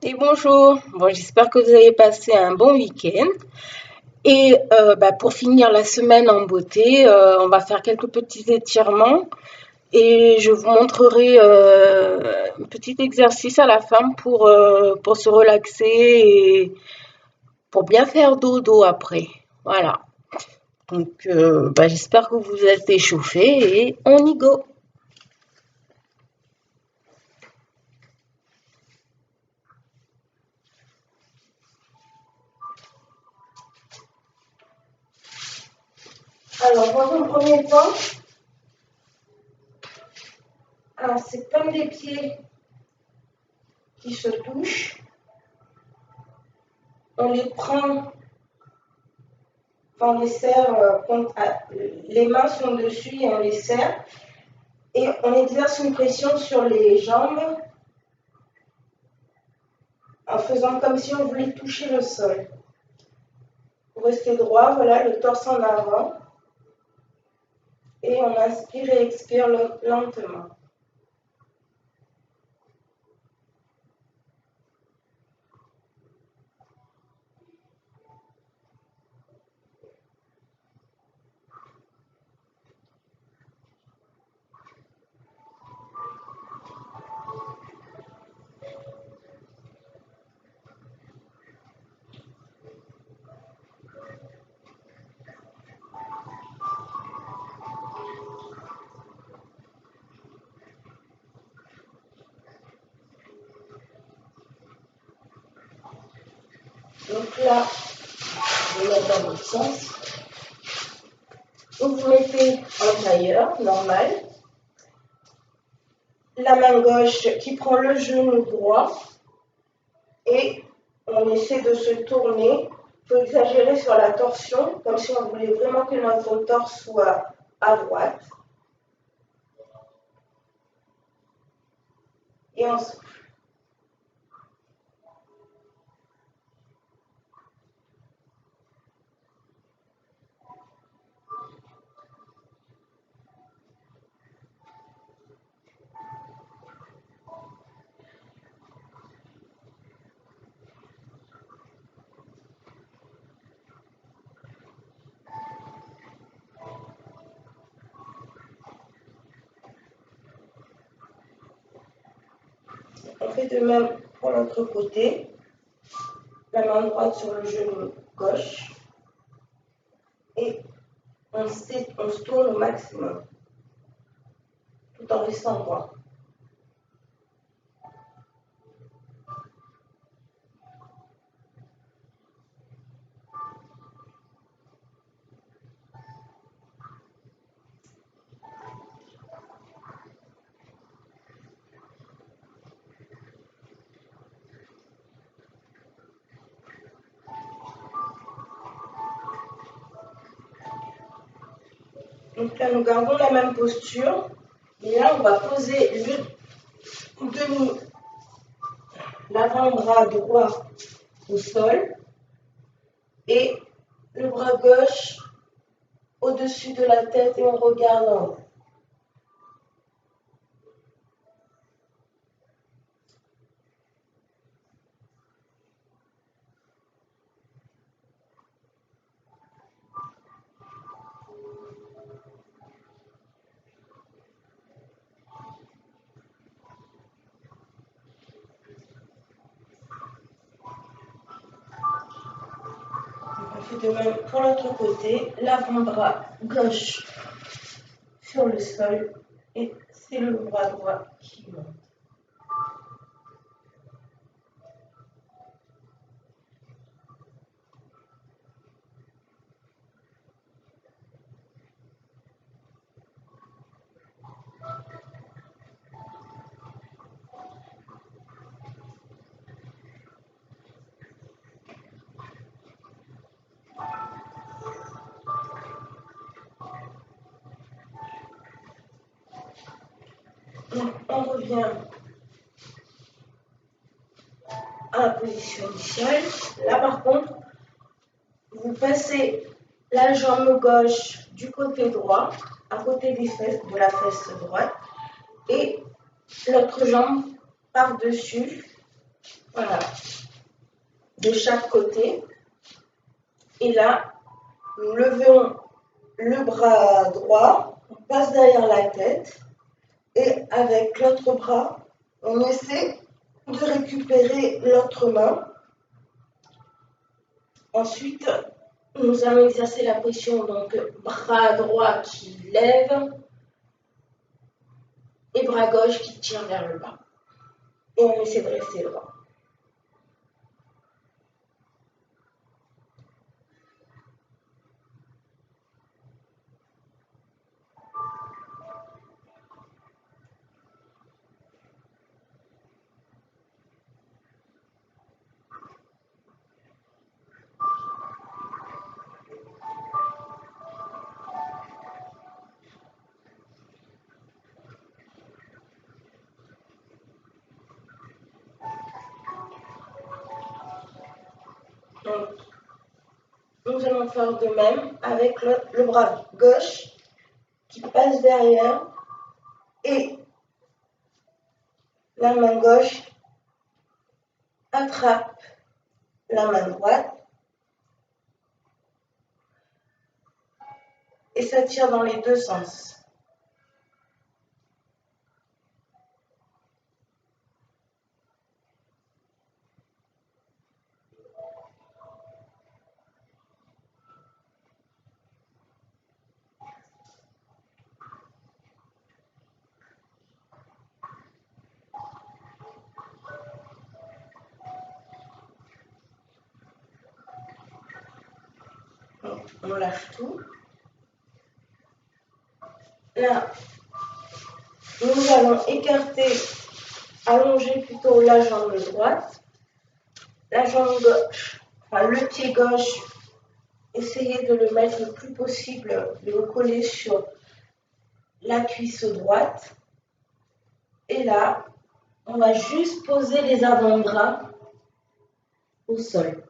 Et bonjour, bon, j'espère que vous avez passé un bon week-end. Et pour finir la semaine en beauté, on va faire quelques petits étirements et je vous montrerai un petit exercice à la fin pour se relaxer et pour bien faire dodo après. Voilà. Donc, j'espère que vous êtes échauffés et on y go. Alors, dans un premier temps, c'est comme des pieds qui se touchent. On les prend, on les serre, les mains sont dessus et on les serre. Et on exerce une pression sur les jambes en faisant comme si on voulait toucher le sol. Vous restez droit, voilà, le torse en avant. Et on inspire et expire lentement. Donc là, je vais mettre dans l'autre sens. Vous vous mettez en tailleur, normal. La main gauche qui prend le genou droit. Et on essaie de se tourner. Il faut exagérer sur la torsion, comme si on voulait vraiment que notre torse soit à droite. Et on souffle. On fait de même pour l'autre côté. La main droite sur le genou gauche. Et on se tourne au maximum, tout en restant droit. Donc là, nous gardons la même posture. Et là, on va poser l'avant-bras droit au sol et le bras gauche au-dessus de la tête et on regarde en haut. On fait de même pour l'autre côté, l'avant-bras gauche sur le sol et c'est le bras droit qui monte. Donc, on revient à la position initiale. Là, par contre, vous passez la jambe gauche du côté droit, à côté des fesses, de la fesse droite, et l'autre jambe par-dessus Voilà, de chaque côté. Et là, nous levons le bras droit, on passe derrière la tête et avec l'autre bras, on essaie de récupérer l'autre main. Ensuite, nous allons exercer la pression, donc bras droit qui lève et bras gauche qui tire vers le bas. Et on essaie de rester droit. Donc, nous allons faire de même avec le bras gauche qui passe derrière et la main gauche attrape la main droite et ça tire dans les deux sens. Donc, on lâche tout. Là, nous allons écarter, allonger plutôt la jambe droite, la jambe gauche, enfin le pied gauche, essayez de le mettre le plus possible, de le coller sur la cuisse droite. Et là, on va juste poser les avant-bras au sol.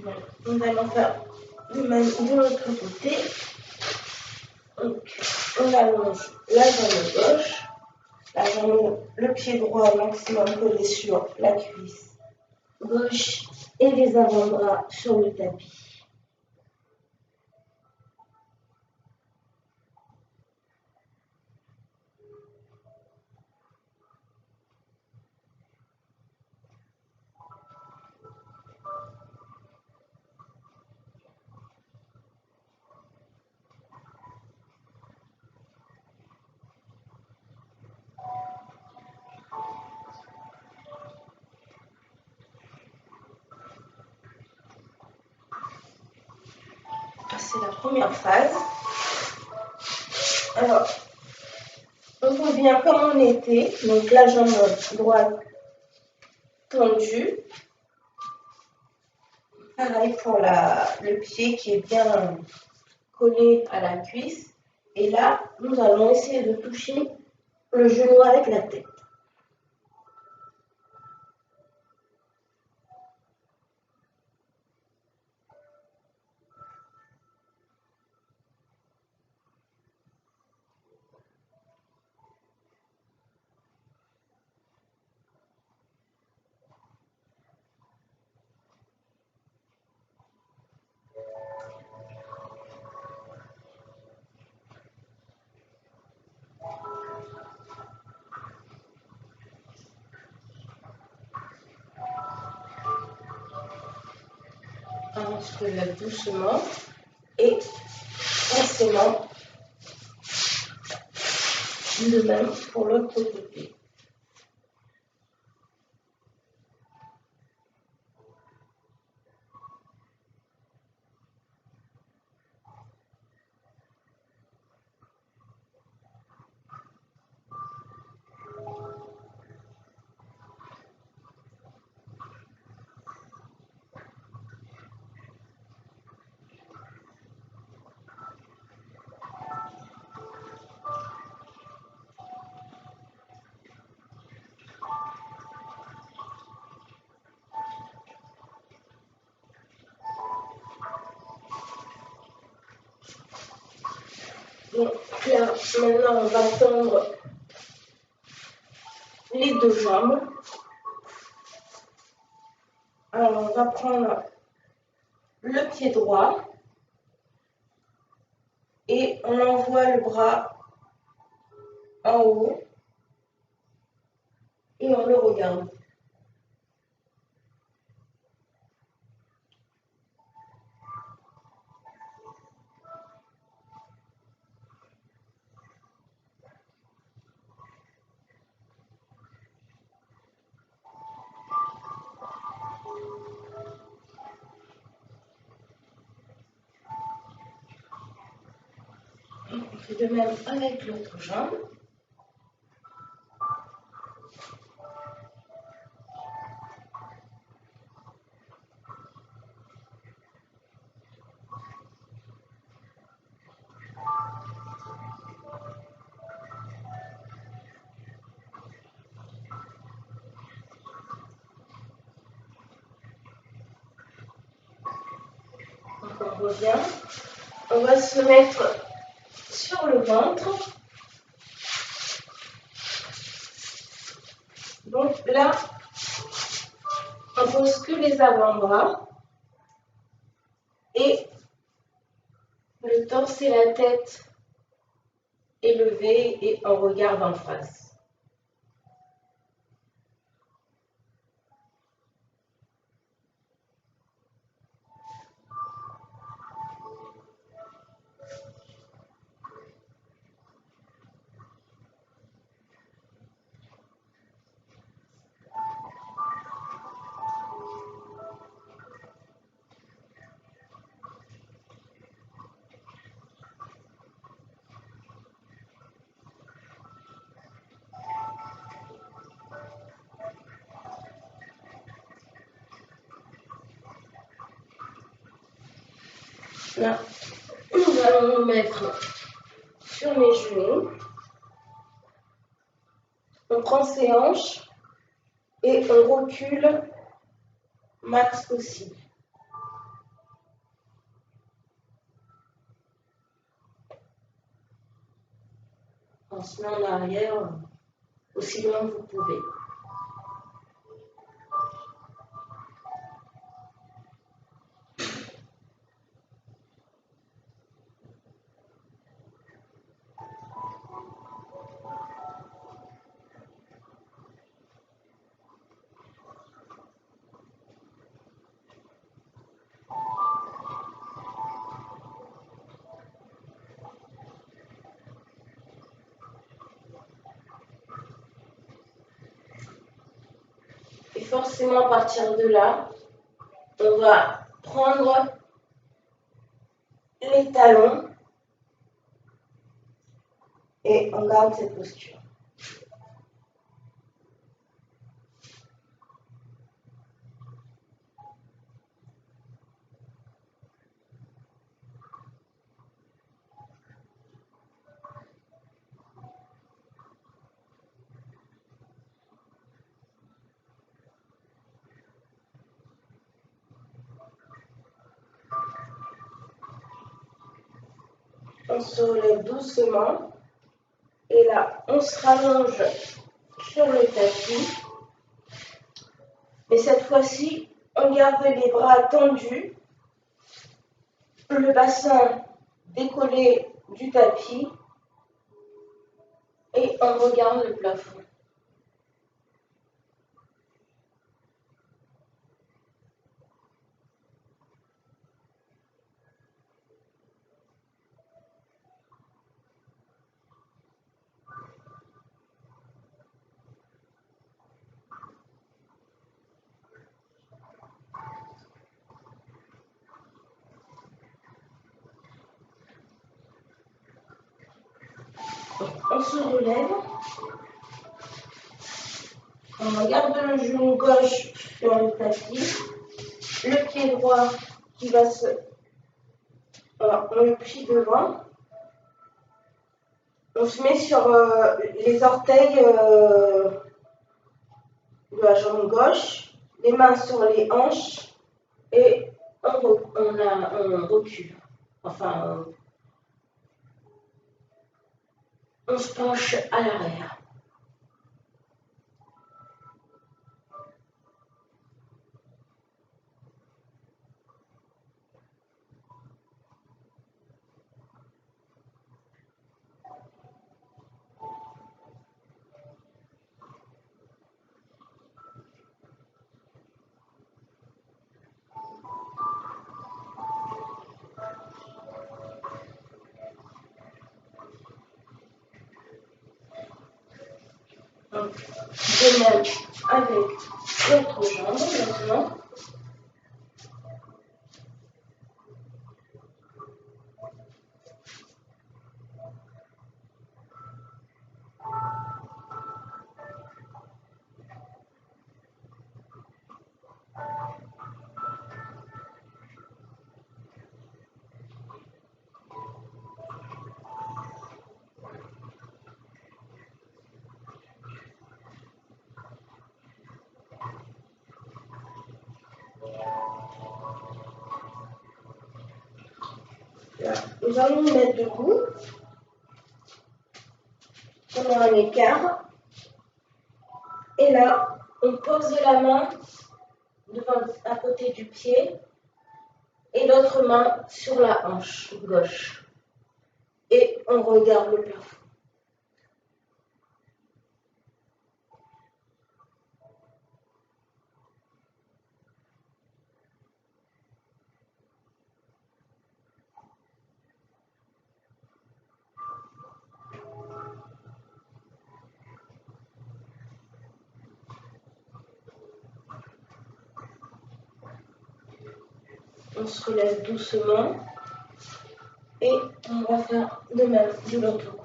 Donc, nous allons faire de l'autre côté. Donc, on allonge la jambe gauche, le pied droit au maximum collé sur la cuisse gauche et les avant-bras sur le tapis. C'est la première phase. Alors, on revient comme on était, donc la jambe droite tendue. Pareil pour le pied qui est bien collé à la cuisse. Et là, nous allons essayer de toucher le genou avec la tête. On se lève doucement et forcément de même pour l'autre côté. Donc là, maintenant, on va tendre les deux jambes. Alors, on va prendre le pied droit et on envoie le bras en haut et on le regarde. On fait de même avec l'autre jambe. Donc on revient. On va se mettre sur le ventre. Donc là, on pose que les avant-bras et le torse et la tête élevés et on regarde en face. Là, nous allons nous mettre sur les genoux. On prend ses hanches et on recule max possible. On se met en arrière aussi loin que vous pouvez. Et forcément, à partir de là, on va prendre les talons et on garde cette posture. On se relève doucement et là, on se rallonge sur le tapis. Et cette fois-ci, on garde les bras tendus, le bassin décollé du tapis et on regarde le plafond. On se relève, on garde le genou gauche sur le tapis, le pied droit qui va se... Alors, on le plie devant, on se met sur les orteils de la jambe gauche, les mains sur les hanches et on recule. Enfin, on se penche à l'arrière. Donc, de même avec l'autre jambe maintenant. Là, nous allons nous mettre debout. On a un écart. Et là, on pose la main à côté du pied et l'autre main sur la hanche gauche. Et on regarde le plafond. On se relève doucement et on va faire de même de l'autre côté.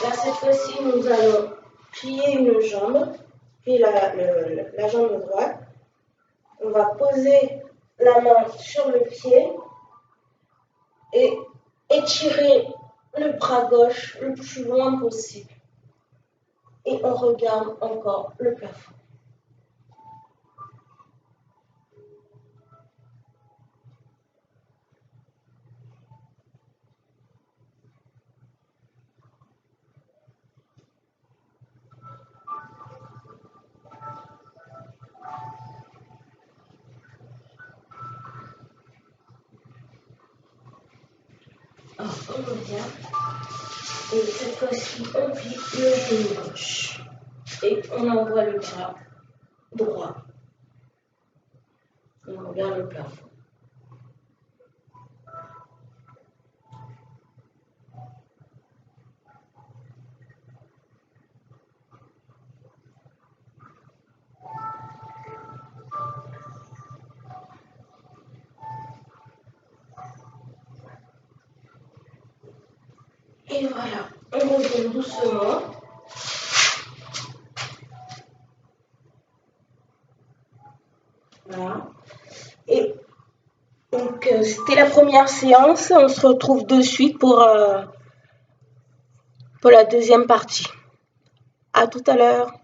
Là, cette fois-ci, nous allons plier une jambe, puis la jambe droite. On va poser la main sur le pied et étirer le bras gauche le plus loin possible. Et on regarde encore le plafond. Alors, on revient. Et cette fois-ci, on plie le genou gauche. Et on envoie le bras droit. On regarde le plafond. Et voilà, on revient doucement. Voilà. Et donc, c'était la première séance. On se retrouve de suite pour la deuxième partie. À tout à l'heure.